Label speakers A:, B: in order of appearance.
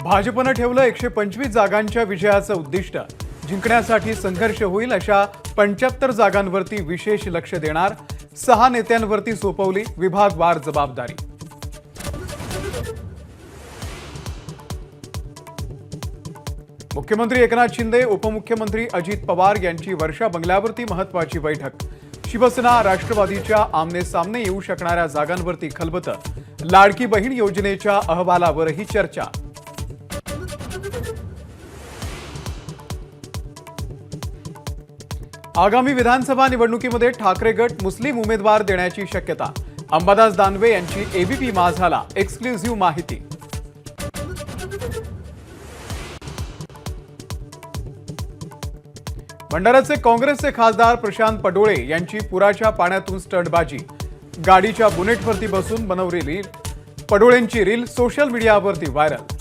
A: भाजपनं ठेवलं 125 जागांच्या विजयाचं उद्दिष्ट। जिंकण्यासाठी संघर्ष होईल अशा 75 जागांवरती विशेष लक्ष देणार। 6 नेत्यांवरती सोपवली विभागवार जबाबदारी। मुख्यमंत्री एकनाथ शिंदे, उपमुख्यमंत्री अजित पवार यांची वर्षा बंगल्यावरती महत्त्वाची बैठक। शिवसेना राष्ट्रवादीच्या आमने सामने येऊ शकणाऱ्या जागांवरती खलबतं। लाडकी बहीण योजनेच्या अहवालावरही चर्चा। आगामी विधानसभा निवडणुकीमध्ये ठाकरे गट मुस्लिम उमेदवार देण्याची शक्यता। अंबादास दानवे यांची एबीपी माझाला एक्सक्लुझिव्ह माहिती। भंडाऱ्याचे काँग्रेसचे खासदार प्रशांत पडोळे यांची पुराच्या पाण्यातून स्टंटबाजी। गाडीच्या बुनेटवरती बसून बनवलेली पडोळेंची रील सोशल मीडियावरती व्हायरल।